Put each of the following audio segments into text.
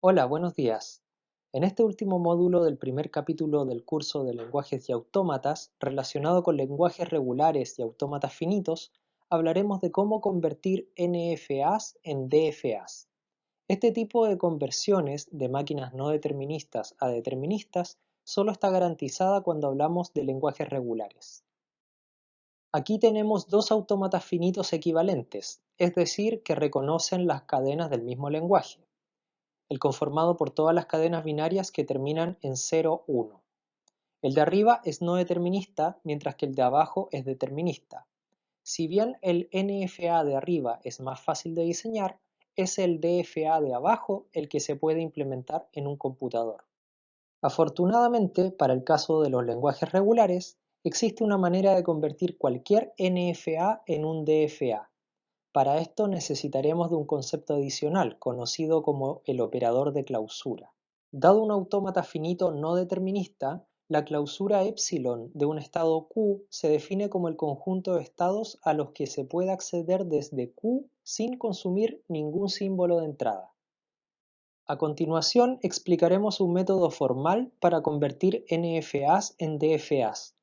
Hola, buenos días. En este último módulo del primer capítulo del curso de lenguajes y autómatas, relacionado con lenguajes regulares y autómatas finitos, hablaremos de cómo convertir NFAs en DFAs. Este tipo de conversiones de máquinas no deterministas a deterministas solo está garantizada cuando hablamos de lenguajes regulares. Aquí tenemos dos autómatas finitos equivalentes, es decir, que reconocen las cadenas del mismo lenguaje, el conformado por todas las cadenas binarias que terminan en 0, 1. El de arriba es no determinista, mientras que el de abajo es determinista. Si bien el NFA de arriba es más fácil de diseñar, es el DFA de abajo el que se puede implementar en un computador. Afortunadamente, para el caso de los lenguajes regulares, existe una manera de convertir cualquier NFA en un DFA. Para esto necesitaremos de un concepto adicional, conocido como el operador de clausura. Dado un autómata finito no determinista, la clausura epsilon de un estado Q se define como el conjunto de estados a los que se puede acceder desde Q sin consumir ningún símbolo de entrada. A continuación explicaremos un método formal para convertir NFAs en DFAs.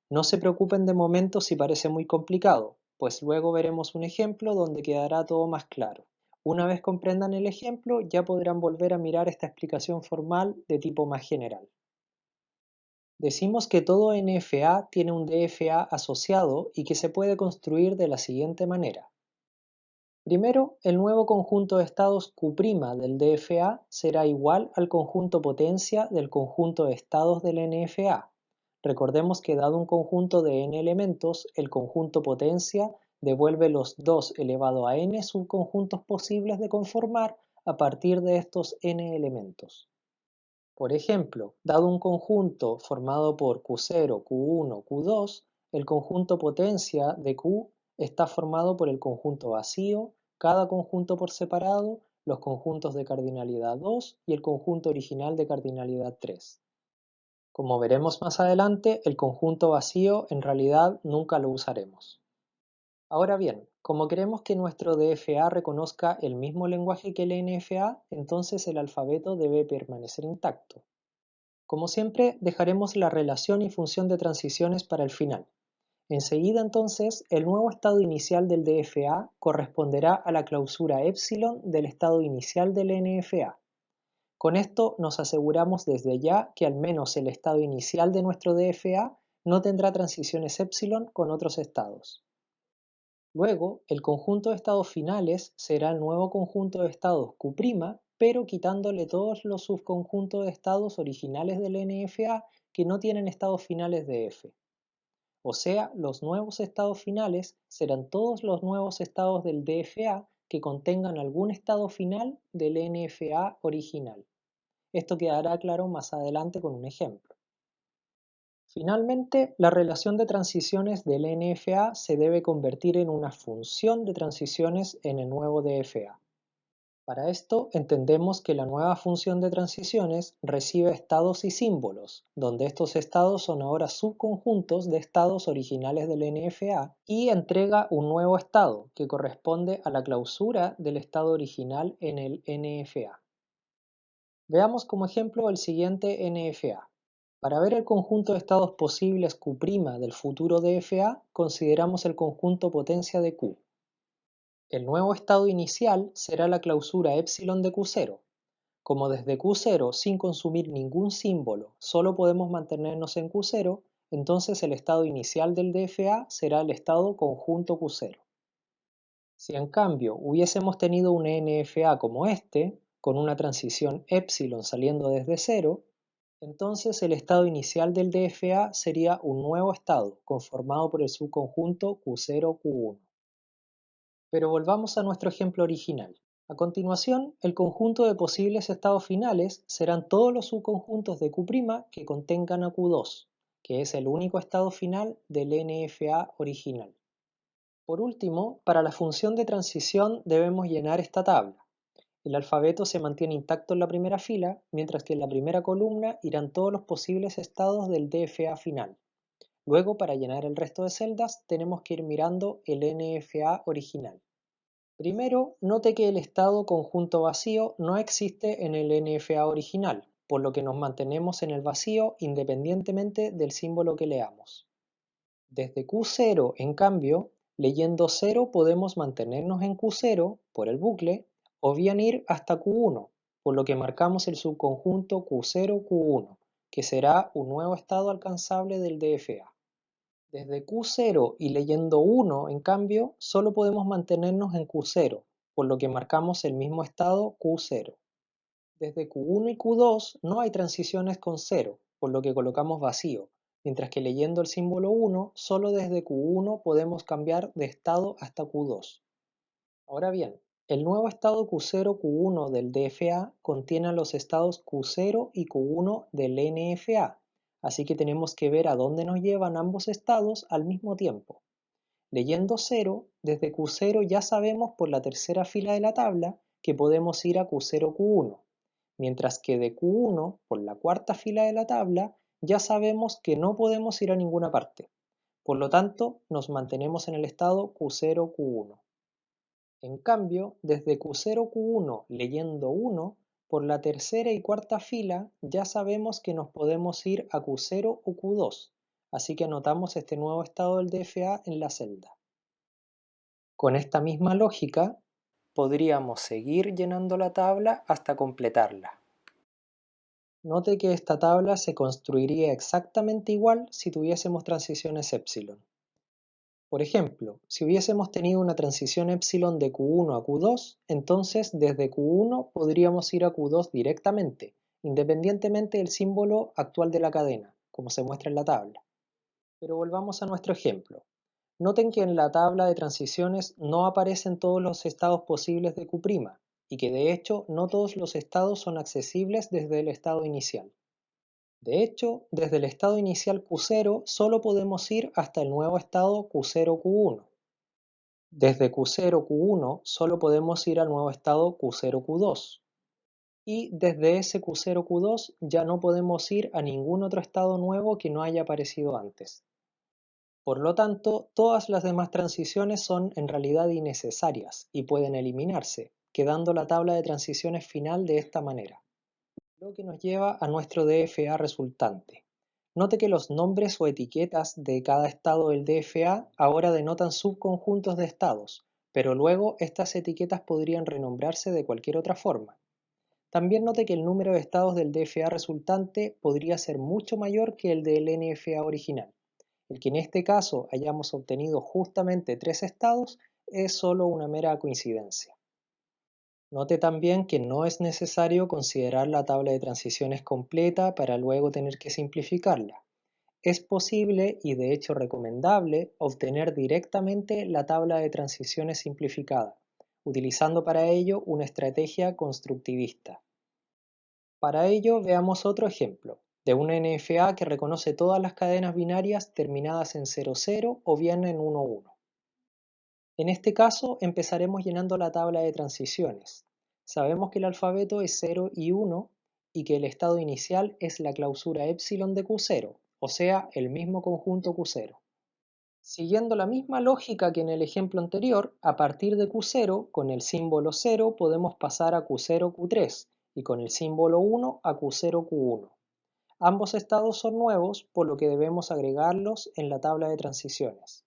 No se preocupen de momento si parece muy complicado, pues luego veremos un ejemplo donde quedará todo más claro. Una vez comprendan el ejemplo, ya podrán volver a mirar esta explicación formal de tipo más general. Decimos que todo NFA tiene un DFA asociado y que se puede construir de la siguiente manera. Primero, el nuevo conjunto de estados Q' del DFA será igual al conjunto potencia del conjunto de estados del NFA. Recordemos que dado un conjunto de n elementos, el conjunto potencia devuelve los 2 elevado a n subconjuntos posibles de conformar a partir de estos n elementos. Por ejemplo, dado un conjunto formado por Q0, Q1, Q2, el conjunto potencia de Q está formado por el conjunto vacío, cada conjunto por separado, los conjuntos de cardinalidad 2 y el conjunto original de cardinalidad 3. Como veremos más adelante, el conjunto vacío en realidad nunca lo usaremos. Ahora bien, como queremos que nuestro DFA reconozca el mismo lenguaje que el NFA, entonces el alfabeto debe permanecer intacto. Como siempre, dejaremos la relación y función de transiciones para el final. Enseguida entonces, el nuevo estado inicial del DFA corresponderá a la clausura epsilon del estado inicial del NFA. Con esto nos aseguramos desde ya que al menos el estado inicial de nuestro DFA no tendrá transiciones epsilon con otros estados. Luego, el conjunto de estados finales será el nuevo conjunto de estados Q', pero quitándole todos los subconjuntos de estados originales del NFA que no tienen estados finales de F. O sea, los nuevos estados finales serán todos los nuevos estados del DFA que contengan algún estado final del NFA original. Esto quedará claro más adelante con un ejemplo. Finalmente, la relación de transiciones del NFA se debe convertir en una función de transiciones en el nuevo DFA. Para esto, entendemos que la nueva función de transiciones recibe estados y símbolos, donde estos estados son ahora subconjuntos de estados originales del NFA, y entrega un nuevo estado, que corresponde a la clausura del estado original en el NFA. Veamos como ejemplo el siguiente NFA. Para ver el conjunto de estados posibles Q' del futuro DFA, consideramos el conjunto potencia de Q. El nuevo estado inicial será la clausura epsilon de Q0. Como desde Q0, sin consumir ningún símbolo, solo podemos mantenernos en Q0, entonces el estado inicial del DFA será el estado conjunto Q0. Si en cambio hubiésemos tenido un NFA como este, con una transición epsilon saliendo desde 0, entonces el estado inicial del DFA sería un nuevo estado, conformado por el subconjunto Q0, Q1. Pero volvamos a nuestro ejemplo original. A continuación, el conjunto de posibles estados finales serán todos los subconjuntos de Q' que contengan a Q2, que es el único estado final del NFA original. Por último, para la función de transición debemos llenar esta tabla. El alfabeto se mantiene intacto en la primera fila, mientras que en la primera columna irán todos los posibles estados del DFA final. Luego, para llenar el resto de celdas, tenemos que ir mirando el NFA original. Primero, note que el estado conjunto vacío no existe en el NFA original, por lo que nos mantenemos en el vacío independientemente del símbolo que leamos. Desde Q0, en cambio, leyendo 0 podemos mantenernos en Q0 por el bucle o bien ir hasta Q1, por lo que marcamos el subconjunto Q0-Q1, que será un nuevo estado alcanzable del DFA. Desde Q0 y leyendo 1, en cambio, solo podemos mantenernos en Q0, por lo que marcamos el mismo estado Q0. Desde Q1 y Q2 no hay transiciones con 0, por lo que colocamos vacío, mientras que leyendo el símbolo 1, solo desde Q1 podemos cambiar de estado hasta Q2. Ahora bien, el nuevo estado Q0-Q1 del DFA contiene los estados Q0 y Q1 del NFA, así que tenemos que ver a dónde nos llevan ambos estados al mismo tiempo. Leyendo 0, desde Q0 ya sabemos por la tercera fila de la tabla que podemos ir a Q0-Q1, mientras que de Q1 por la cuarta fila de la tabla ya sabemos que no podemos ir a ninguna parte. Por lo tanto, nos mantenemos en el estado Q0-Q1. En cambio, desde Q0-Q1 leyendo 1, por la tercera y cuarta fila ya sabemos que nos podemos ir a Q0 o Q2, así que anotamos este nuevo estado del DFA en la celda. Con esta misma lógica, podríamos seguir llenando la tabla hasta completarla. Note que esta tabla se construiría exactamente igual si tuviésemos transiciones epsilon. Por ejemplo, si hubiésemos tenido una transición epsilon de Q1 a Q2, entonces desde Q1 podríamos ir a Q2 directamente, independientemente del símbolo actual de la cadena, como se muestra en la tabla. Pero volvamos a nuestro ejemplo. Noten que en la tabla de transiciones no aparecen todos los estados posibles de Q', y que de hecho no todos los estados son accesibles desde el estado inicial. De hecho, desde el estado inicial Q0 solo podemos ir hasta el nuevo estado Q0-Q1. Desde Q0-Q1 solo podemos ir al nuevo estado Q0-Q2. Y desde ese Q0-Q2 ya no podemos ir a ningún otro estado nuevo que no haya aparecido antes. Por lo tanto, todas las demás transiciones son en realidad innecesarias y pueden eliminarse, quedando la tabla de transiciones final de esta manera. Lo que nos lleva a nuestro DFA resultante. Note que los nombres o etiquetas de cada estado del DFA ahora denotan subconjuntos de estados, pero luego estas etiquetas podrían renombrarse de cualquier otra forma. También note que el número de estados del DFA resultante podría ser mucho mayor que el del NFA original. El que en este caso hayamos obtenido justamente 3 estados es solo una mera coincidencia. Note también que no es necesario considerar la tabla de transiciones completa para luego tener que simplificarla. Es posible y de hecho recomendable obtener directamente la tabla de transiciones simplificada, utilizando para ello una estrategia constructivista. Para ello veamos otro ejemplo, de una NFA que reconoce todas las cadenas binarias terminadas en 00 o bien en 11. En este caso empezaremos llenando la tabla de transiciones. Sabemos que el alfabeto es 0 y 1 y que el estado inicial es la clausura epsilon de Q0, o sea, el mismo conjunto Q0. Siguiendo la misma lógica que en el ejemplo anterior, a partir de Q0, con el símbolo 0 podemos pasar a Q0-Q3 y con el símbolo 1 a Q0-Q1. Ambos estados son nuevos, por lo que debemos agregarlos en la tabla de transiciones.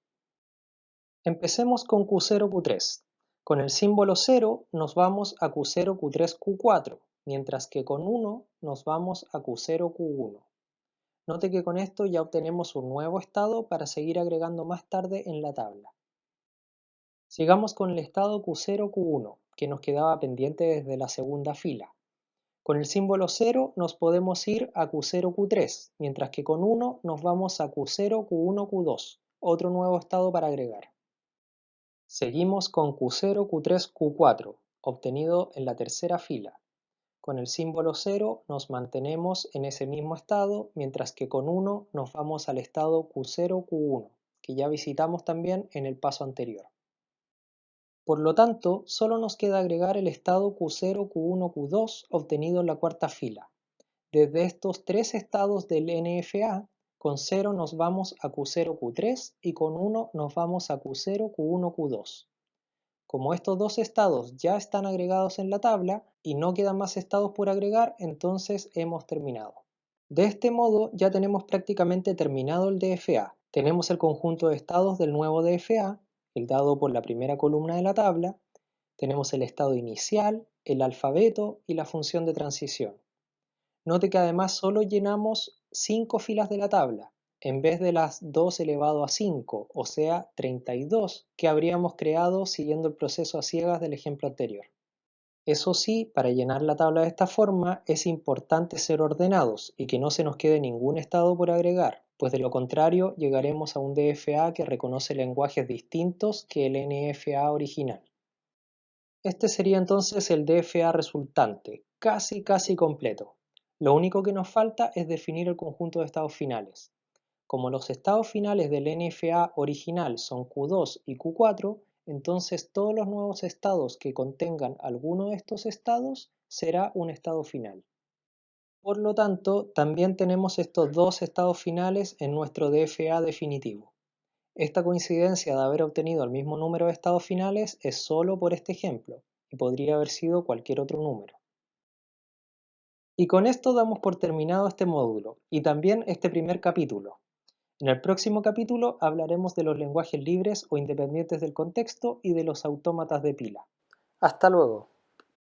Empecemos con Q0-Q3. Con el símbolo 0 nos vamos a Q0-Q3-Q4, mientras que con 1 nos vamos a Q0-Q1. Note que con esto ya obtenemos un nuevo estado para seguir agregando más tarde en la tabla. Sigamos con el estado Q0-Q1, que nos quedaba pendiente desde la segunda fila. Con el símbolo 0 nos podemos ir a Q0-Q3, mientras que con 1 nos vamos a Q0-Q1-Q2, otro nuevo estado para agregar. Seguimos con Q0-Q3-Q4, obtenido en la tercera fila. Con el símbolo 0 nos mantenemos en ese mismo estado, mientras que con 1 nos vamos al estado Q0-Q1, que ya visitamos también en el paso anterior. Por lo tanto, solo nos queda agregar el estado Q0-Q1-Q2 obtenido en la cuarta fila. Desde estos tres estados del NFA, con 0 nos vamos a Q0-Q3 y con 1 nos vamos a Q0-Q1-Q2. Como estos dos estados ya están agregados en la tabla y no quedan más estados por agregar, entonces hemos terminado. De este modo ya tenemos prácticamente terminado el DFA. Tenemos el conjunto de estados del nuevo DFA, el dado por la primera columna de la tabla, tenemos el estado inicial, el alfabeto y la función de transición. Note que además solo llenamos 5 filas de la tabla, en vez de las 2 elevado a 5, o sea 32, que habríamos creado siguiendo el proceso a ciegas del ejemplo anterior. Eso sí, para llenar la tabla de esta forma es importante ser ordenados y que no se nos quede ningún estado por agregar, pues de lo contrario llegaremos a un DFA que reconoce lenguajes distintos que el NFA original. Este sería entonces el DFA resultante, casi completo. Lo único que nos falta es definir el conjunto de estados finales. Como los estados finales del NFA original son Q2 y Q4, entonces todos los nuevos estados que contengan alguno de estos estados será un estado final. Por lo tanto, también tenemos estos dos estados finales en nuestro DFA definitivo. Esta coincidencia de haber obtenido el mismo número de estados finales es solo por este ejemplo, y podría haber sido cualquier otro número. Y con esto damos por terminado este módulo, y también este primer capítulo. En el próximo capítulo hablaremos de los lenguajes libres o independientes del contexto y de los autómatas de pila. Hasta luego.